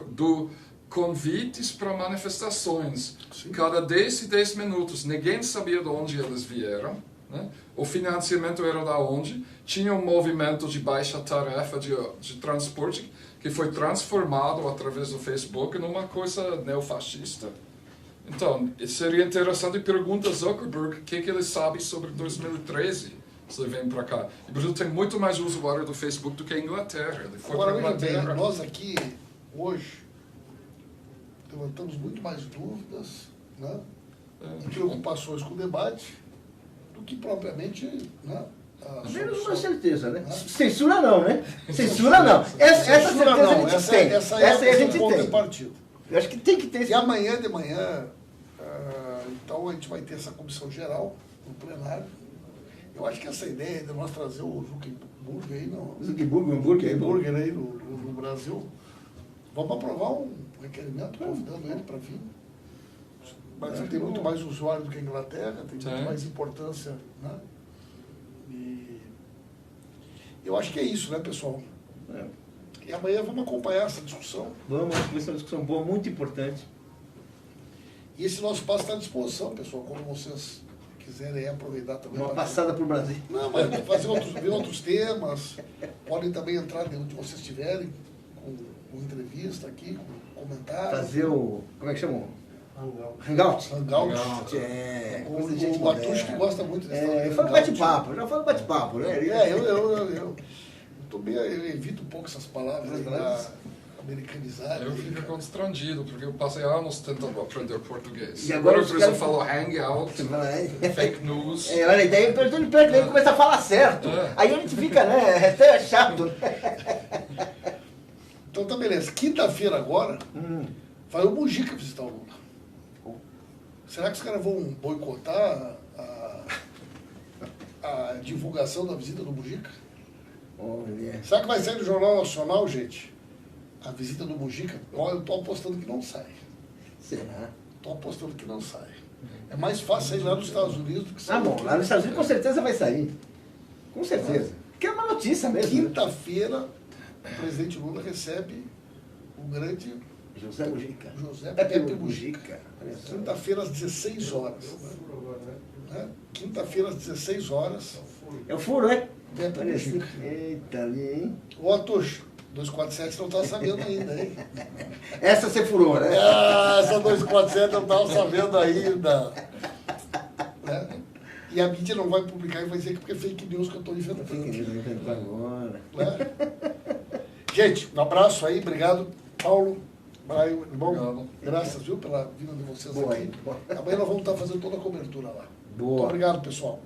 do convites para manifestações. Sim. Cada 10 e 10 minutos. Ninguém sabia de onde eles vieram. Né? O financiamento era da onde. Tinha um movimento de baixa tarefa de transporte que foi transformado através do Facebook numa coisa neofascista. Então, seria interessante perguntar a Zuckerberg o que ele sabe sobre 2013, se ele vem para cá. O Brasil tem muito mais usuário do Facebook do que a Inglaterra. Ele foi agora, para a Inglaterra. Nós aqui, hoje, levantamos muito mais dúvidas, né, e preocupações com o debate do que propriamente, né, menos uma certeza, né? Censura não, né? Censura não. Essa certeza não. A gente tem. Essa a gente tem. Partido. Eu acho que tem que ter. E amanhã de manhã, então a gente vai ter essa comissão geral no plenário. Eu acho que essa ideia de nós trazer o Zuckerberg aí, aí no Brasil, vamos aprovar um requerimento convidando ele para vir. O Brasil tem muito mais usuário do que a Inglaterra, tem muito mais importância, né? E eu acho que é isso, né, pessoal? E amanhã vamos acompanhar essa discussão. Vamos, essa é uma discussão boa, muito importante. E esse nosso espaço está à disposição, pessoal, quando vocês quiserem aproveitar também. Uma passada para o Brasil. Não, mas ver outros temas. Podem também entrar de onde vocês estiverem, com entrevista aqui, com comentários. Fazer o... Como é que chama? Hangout. O Atush que gosta muito desse eu falo bate-papo, já falo bate-papo, né? Eu evito um pouco essas palavras americanizadas. Eu fico constrangido, porque eu passei anos tentando aprender português. E agora o professor falou hangout, fake news. Olha, daí ele começa a falar certo. Aí a gente fica, né? Até chato. Então tá beleza. Quinta-feira agora, vai o Mujica visitar o Lula. Será que os caras vão boicotar a divulgação da visita do Mujica? Será que vai sair no Jornal Nacional, gente? A visita do Mujica? Eu estou apostando que não sai. Será? Estou apostando que não sai. É mais fácil sair lá nos Estados Unidos do que sair. Bom, lá nos Estados Unidos com certeza vai sair. Com certeza. Porque é uma notícia mesmo. Quinta-feira, o presidente Lula recebe o grande José Mujica. José Pepe Pepe Mujica. Olha só. Quinta-feira às 16 horas. Né? Quinta-feira às 16 horas. É o furo, é? Pepe Olha assim. Mujica. Eita, ali, hein? Ô, Atush, 247 não tá sabendo ainda, hein? Essa você furou, né? Ah, essa 247 não estava sabendo ainda. Né? E a mídia não vai publicar e vai dizer que porque é fake news que eu estou inventando. Fake news inventando agora. Né? Gente, um abraço aí, obrigado. Paulo, Brian, irmão, Obrigado. graças, viu, pela vinda de vocês Boa, aqui. hein? Boa. Amanhã nós vamos estar fazendo toda a cobertura lá. Boa. Muito obrigado, pessoal.